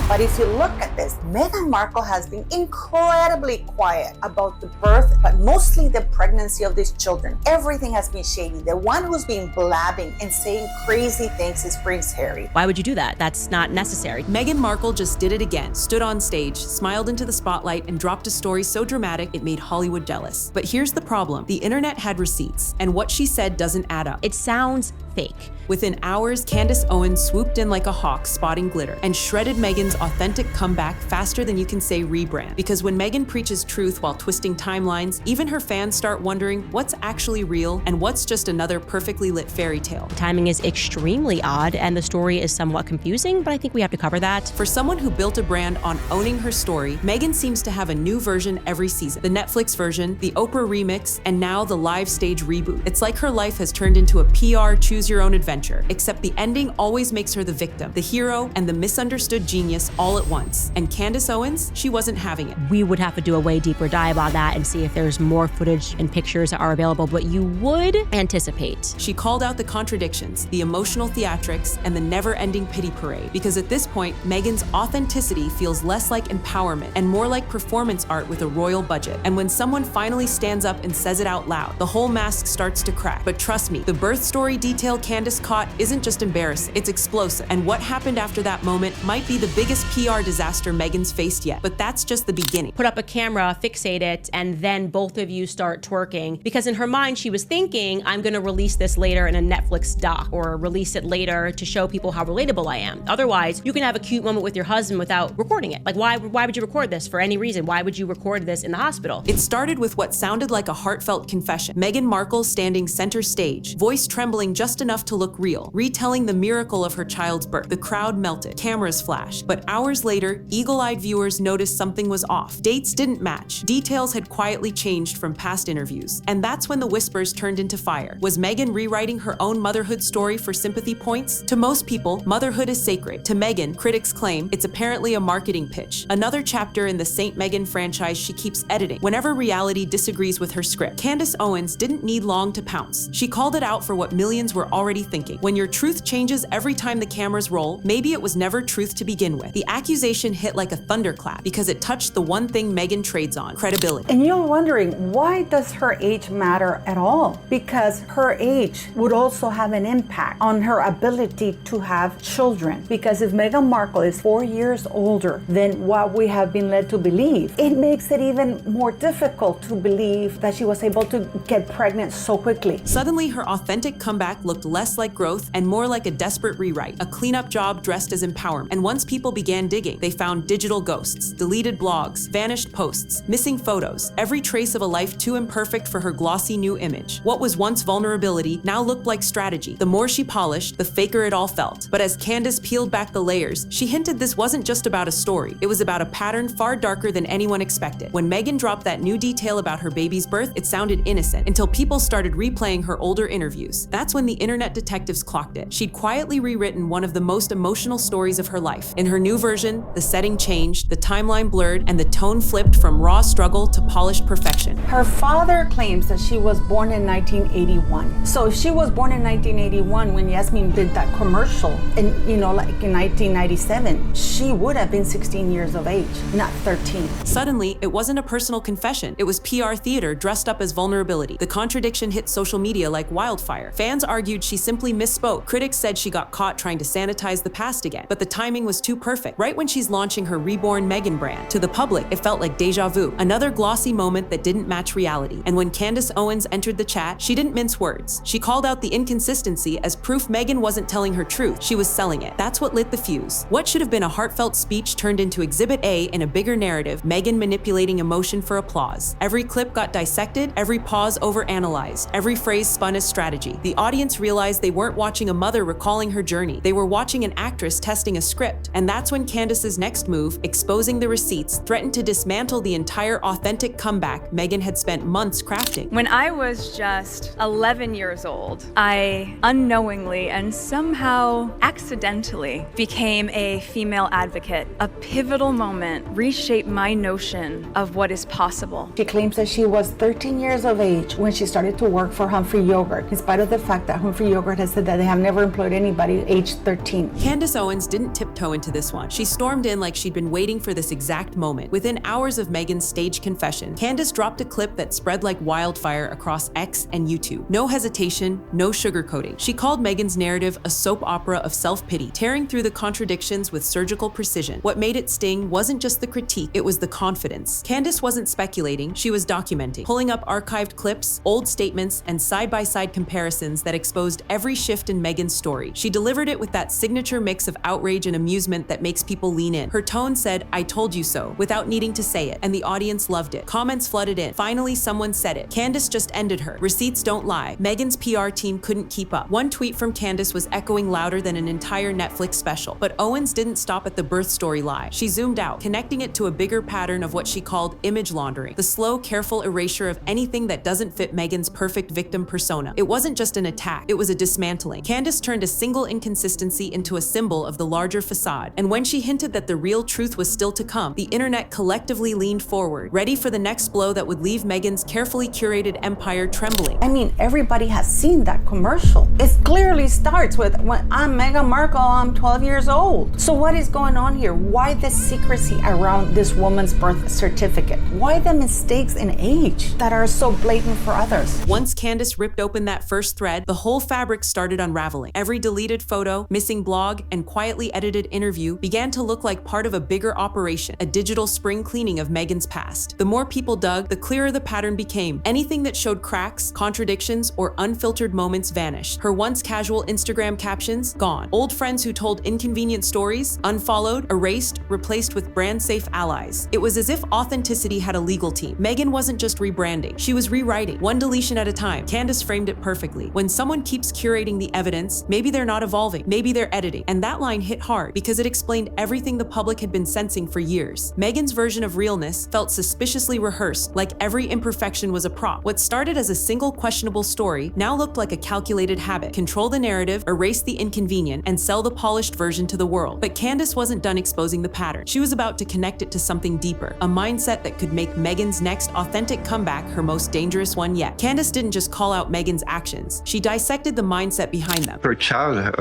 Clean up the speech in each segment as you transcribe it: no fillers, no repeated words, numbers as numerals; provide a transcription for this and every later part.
But if you look at this, Meghan Markle has been incredibly quiet about the birth, but mostly the pregnancy of these children. Everything has been shady. The one who's been blabbing and saying crazy things is Prince Harry. Why would you do that? That's not necessary. Meghan Markle just did it again, stood on stage, smiled into the spotlight, and dropped a story so dramatic it made Hollywood jealous. But here's the problem. The internet had receipts, and what she said doesn't add up. It sounds fake. Within hours, Candace Owens swooped in like a hawk spotting glitter and shredded Meghan's authentic comeback faster than you can say rebrand. Because when Meghan preaches truth while twisting timelines, even her fans start wondering what's actually real and what's just another perfectly lit fairy tale. The timing is extremely odd and the story is somewhat confusing, but I think we have to cover that. For someone who built a brand on owning her story, Meghan seems to have a new version every season. The Netflix version, the Oprah remix, and now the live stage reboot. It's like her life has turned into a PR choose-your-own adventure. Except the ending always makes her the victim, the hero, and the misunderstood genius all at once. And Candace Owens, she wasn't having it. We would have to do a way deeper dive on that and see if there's more footage and pictures that are available, but you would anticipate. She called out the contradictions, the emotional theatrics, and the never-ending pity parade. Because at this point, Meghan's authenticity feels less like empowerment and more like performance art with a royal budget. And when someone finally stands up and says it out loud, the whole mask starts to crack. But trust me, the birth story detail Candace caught isn't just embarrassing, it's explosive. And what happened after that moment might be the biggest PR disaster Meghan's faced yet. But that's just the beginning. Put up a camera, fixate it, and then both of you start twerking. Because in her mind, she was thinking, I'm gonna release this later in a Netflix doc or release it later to show people how relatable I am. Otherwise, you can have a cute moment with your husband without recording it. Like, why would you record this for any reason? Why would you record this in the hospital? It started with what sounded like a heartfelt confession. Meghan Markle standing center stage, voice trembling just enough to look real, retelling the miracle of her child's birth. The crowd melted, cameras flashed, but hours later, eagle-eyed viewers noticed something was off. Dates didn't match. Details had quietly changed from past interviews. And that's when the whispers turned into fire. Was Meghan rewriting her own motherhood story for sympathy points? To most people, motherhood is sacred. To Meghan, critics claim it's apparently a marketing pitch. Another chapter in the Saint Meghan franchise she keeps editing whenever reality disagrees with her script. Candace Owens didn't need long to pounce. She called it out for what millions were already thinking. When your truth changes every time the cameras roll, maybe it was never truth to begin with. The accusation hit like a thunderclap because it touched the one thing Meghan trades on, credibility. And you're wondering, why does her age matter at all? Because her age would also have an impact on her ability to have children. Because if Meghan Markle is 4 years older than what we have been led to believe, it makes it even more difficult to believe that she was able to get pregnant so quickly. Suddenly, her authentic comeback looked less like growth and more like a desperate rewrite, a cleanup job dressed as empowerment. And once people began digging, they found digital ghosts, deleted blogs, vanished posts, missing photos, every trace of a life too imperfect for her glossy new image. What was once vulnerability now looked like strategy. The more she polished, the faker it all felt. But as Candace peeled back the layers, she hinted this wasn't just about a story. It was about a pattern far darker than anyone expected. When Meghan dropped that new detail about her baby's birth, it sounded innocent until people started replaying her older interviews. That's when the internet detectives clocked it. She'd quietly rewritten one of the most emotional stories of her life. In her new version, the setting changed, the timeline blurred, and the tone flipped from raw struggle to polished perfection. Her father claims that she was born in 1981. So if she was born in 1981 when Yasmin did that commercial, and like in 1997, she would have been 16 years of age, not 13. Suddenly, it wasn't a personal confession. It was PR theater dressed up as vulnerability. The contradiction hit social media like wildfire. Fans argued she simply misspoke. Critics said she got caught trying to sanitize the past again. But the timing was too perfect. Right when she's launching her reborn Meghan brand. To the public, it felt like deja vu. Another glossy moment that didn't match reality. And when Candace Owens entered the chat, she didn't mince words. She called out the inconsistency as proof Meghan wasn't telling her truth. She was selling it. That's what lit the fuse. What should have been a heartfelt speech turned into Exhibit A in a bigger narrative, Meghan manipulating emotion for applause. Every clip got dissected, every pause overanalyzed, every phrase spun as strategy. The audience realized they weren't watching a mother recalling her journey. They were watching an actress testing a script. And that's when Candace's next move, exposing the receipts, threatened to dismantle the entire authentic comeback Meghan had spent months crafting. When I was just 11 years old, I unknowingly and somehow accidentally became a female advocate. A pivotal moment reshaped my notion of what is possible. She claims that she was 13 years of age when she started to work for Humphrey Yogurt, in spite of the fact that for Yogurt has said that they have never employed anybody age 13. Candace Owens didn't tiptoe into this one. She stormed in like she'd been waiting for this exact moment. Within hours of Meghan's staged confession, Candace dropped a clip that spread like wildfire across X and YouTube. No hesitation, no sugarcoating. She called Meghan's narrative a soap opera of self-pity, tearing through the contradictions with surgical precision. What made it sting wasn't just the critique, it was the confidence. Candace wasn't speculating, she was documenting, pulling up archived clips, old statements, and side-by-side comparisons that exposed every shift in Meghan's story. She delivered it with that signature mix of outrage and amusement that makes people lean in. Her tone said, "I told you so," without needing to say it, and the audience loved it. Comments flooded in. Finally, someone said it. Candace just ended her. Receipts don't lie. Meghan's PR team couldn't keep up. One tweet from Candace was echoing louder than an entire Netflix special. But Owens didn't stop at the birth story lie. She zoomed out, connecting it to a bigger pattern of what she called image laundering, the slow, careful erasure of anything that doesn't fit Meghan's perfect victim persona. It wasn't just an attack, it was a dismantling. Candace turned a single inconsistency into a symbol of the larger facade. And when she hinted that the real truth was still to come, the internet collectively leaned forward, ready for the next blow that would leave Meghan's carefully curated empire trembling. I mean, everybody has seen that commercial. It clearly starts with, when I'm Meghan Markle, I'm 12 years old. So what is going on here? Why the secrecy around this woman's birth certificate? Why the mistakes in age that are so blatant for others? Once Candace ripped open that first thread, the whole fabric started unraveling. Every deleted photo, missing blog, and quietly edited interview began to look like part of a bigger operation, a digital spring cleaning of Meghan's past. The more people dug, the clearer the pattern became. Anything that showed cracks, contradictions, or unfiltered moments vanished. Her once casual Instagram captions, gone. Old friends who told inconvenient stories, unfollowed, erased, replaced with brand-safe allies. It was as if authenticity had a legal team. Meghan wasn't just rebranding, she was rewriting, one deletion at a time. Candace framed it perfectly. When someone keeps curating the evidence, maybe they're not evolving, maybe they're editing. And that line hit hard because it explained everything the public had been sensing for years. Meghan's version of realness felt suspiciously rehearsed, like every imperfection was a prop. What started as a single questionable story now looked like a calculated habit. Control the narrative, erase the inconvenient, and sell the polished version to the world. But Candace wasn't done exposing the pattern. She was about to connect it to something deeper, a mindset that could make Meghan's next authentic comeback her most dangerous one yet. Candace didn't just call out Meghan's actions. She dissected the mindset behind them. Her childhood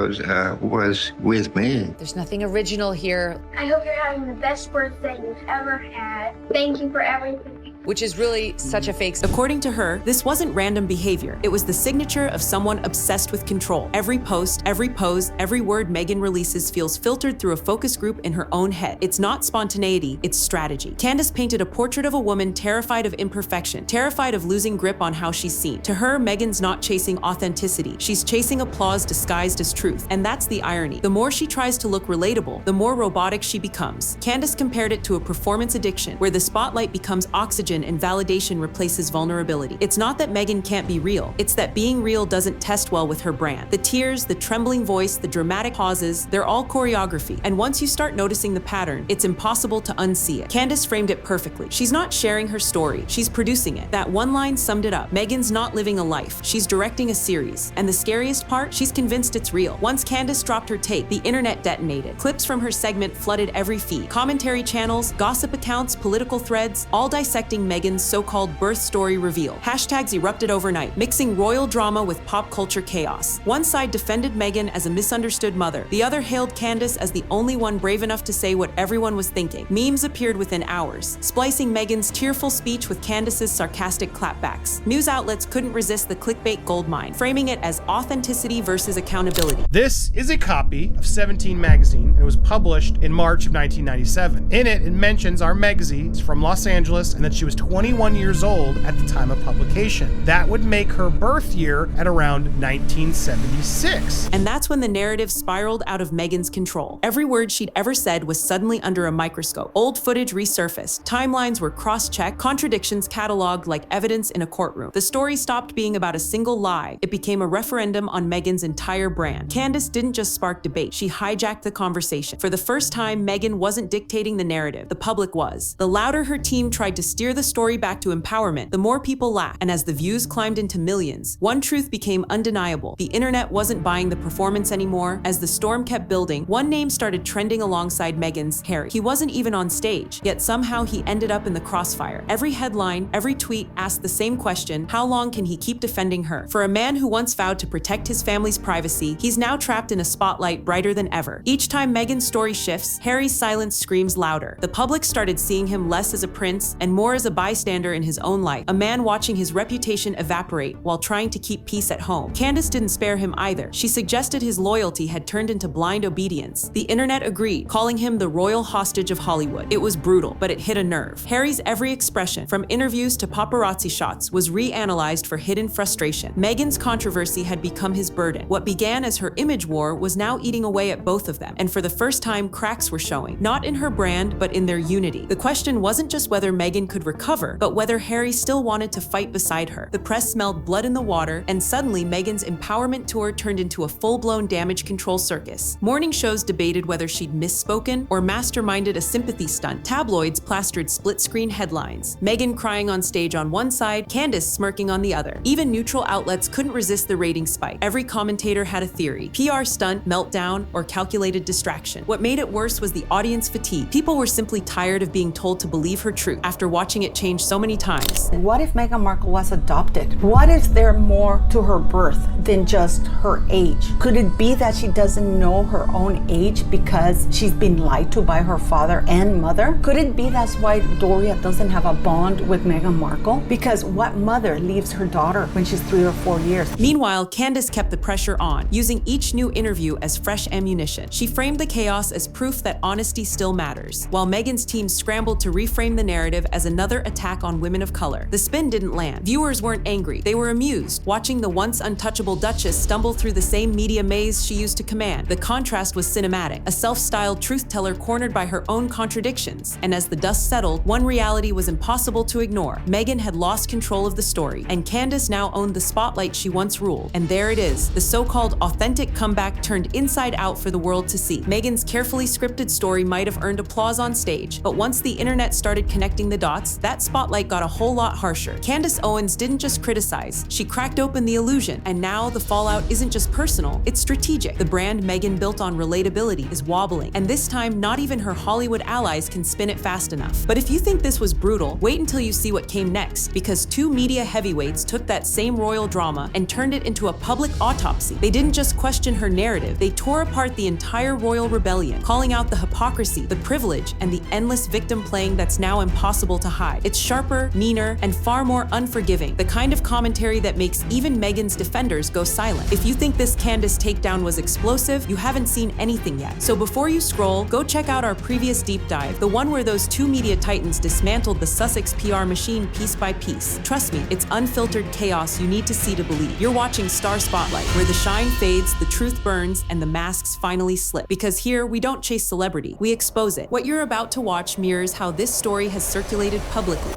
was with me. There's nothing original here. I hope you're having the best birthday you've ever had. Thank you for everything. Which is really such a fake. According to her, this wasn't random behavior. It was the signature of someone obsessed with control. Every post, every pose, every word Meghan releases feels filtered through a focus group in her own head. It's not spontaneity, it's strategy. Candace painted a portrait of a woman terrified of imperfection, terrified of losing grip on how she's seen. To her, Meghan's not chasing authenticity. She's chasing applause disguised as truth. And that's the irony. The more she tries to look relatable, the more robotic she becomes. Candace compared it to a performance addiction, where the spotlight becomes oxygen and validation replaces vulnerability. It's not that Meghan can't be real. It's that being real doesn't test well with her brand. The tears, the trembling voice, the dramatic pauses, they're all choreography. And once you start noticing the pattern, it's impossible to unsee it. Candace framed it perfectly. She's not sharing her story, she's producing it. That one line summed it up. Meghan's not living a life, she's directing a series. And the scariest part, she's convinced it's real. Once Candace dropped her tape, the internet detonated. Clips from her segment flooded every feed. Commentary channels, gossip accounts, political threads, all dissecting Meghan's so-called birth story reveal. Hashtags erupted overnight, mixing royal drama with pop culture chaos. One side defended Meghan as a misunderstood mother. The other hailed Candace as the only one brave enough to say what everyone was thinking. Memes appeared within hours, splicing Meghan's tearful speech with Candace's sarcastic clapbacks. News outlets couldn't resist the clickbait goldmine, framing it as authenticity versus accountability. This is a copy of 17 magazine, and it was published in March of 1997. In it, it mentions our Megzy is from Los Angeles and that she was 21 years old at the time of publication. That would make her birth year at around 1976. And that's when the narrative spiraled out of Meghan's control. Every word she'd ever said was suddenly under a microscope. Old footage resurfaced, timelines were cross-checked, contradictions cataloged like evidence in a courtroom. The story stopped being about a single lie. It became a referendum on Meghan's entire brand. Candace didn't just spark debate, she hijacked the conversation. For the first time, Meghan wasn't dictating the narrative, the public was. The louder her team tried to steer the the story back to empowerment, the more people laughed, and as the views climbed into millions, one truth became undeniable. The internet wasn't buying the performance anymore. As the storm kept building, one name started trending alongside Meghan's: Harry. He wasn't even on stage, yet somehow he ended up in the crossfire. Every headline, every tweet asked the same question: how long can he keep defending her? For a man who once vowed to protect his family's privacy, he's now trapped in a spotlight brighter than ever. Each time Meghan's story shifts, Harry's silence screams louder. The public started seeing him less as a prince and more as a bystander in his own life, a man watching his reputation evaporate while trying to keep peace at home. Candace didn't spare him either. She suggested his loyalty had turned into blind obedience. The internet agreed, calling him the royal hostage of Hollywood. It was brutal, but it hit a nerve. Harry's every expression, from interviews to paparazzi shots, was reanalyzed for hidden frustration. Meghan's controversy had become his burden. What began as her image war was now eating away at both of them, and for the first time, cracks were showing, not in her brand, but in their unity. The question wasn't just whether Meghan could recover, but whether Harry still wanted to fight beside her. The press smelled blood in the water, and suddenly Meghan's empowerment tour turned into a full-blown damage control circus. Morning shows debated whether she'd misspoken or masterminded a sympathy stunt. Tabloids plastered split-screen headlines, Meghan crying on stage on one side, Candace smirking on the other. Even neutral outlets couldn't resist the rating spike. Every commentator had a theory: PR stunt, meltdown, or calculated distraction. What made it worse was the audience fatigue. People were simply tired of being told to believe her truth after watching it change so many times. What if Meghan Markle was adopted? What if there more to her birth than just her age? Could it be that she doesn't know her own age because she's been lied to by her father and mother? Could it be that's why Doria doesn't have a bond with Meghan Markle? Because what mother leaves her daughter when she's 3 or 4 years? Meanwhile, Candace kept the pressure on, using each new interview as fresh ammunition. She framed the chaos as proof that honesty still matters, while Meghan's team scrambled to reframe the narrative as another attack on women of color. The spin didn't land. Viewers weren't angry. They were amused, watching the once untouchable Duchess stumble through the same media maze she used to command. The contrast was cinematic, a self-styled truth-teller cornered by her own contradictions. And as the dust settled, one reality was impossible to ignore. Meghan had lost control of the story, and Candace now owned the spotlight she once ruled. And there it is, the so-called authentic comeback turned inside out for the world to see. Meghan's carefully scripted story might have earned applause on stage, but once the internet started connecting the dots, that spotlight got a whole lot harsher. Candace Owens didn't just criticize, she cracked open the illusion, and now the fallout isn't just personal, it's strategic. The brand Meghan built on relatability is wobbling, and this time not even her Hollywood allies can spin it fast enough. But if you think this was brutal, wait until you see what came next, because two media heavyweights took that same royal drama and turned it into a public autopsy. They didn't just question her narrative, they tore apart the entire royal rebellion, calling out the hypocrisy, the privilege, and the endless victim playing that's now impossible to hide. It's sharper, meaner, and far more unforgiving, the kind of commentary that makes even Meghan's defenders go silent. If you think this Candace takedown was explosive, you haven't seen anything yet. So before you scroll, go check out our previous deep dive, the one where those two media titans dismantled the Sussex PR machine piece by piece. Trust me, it's unfiltered chaos you need to see to believe. You're watching Star Spotlight, where the shine fades, the truth burns, and the masks finally slip. Because here, we don't chase celebrity, we expose it. What you're about to watch mirrors how this story has circulated publicly.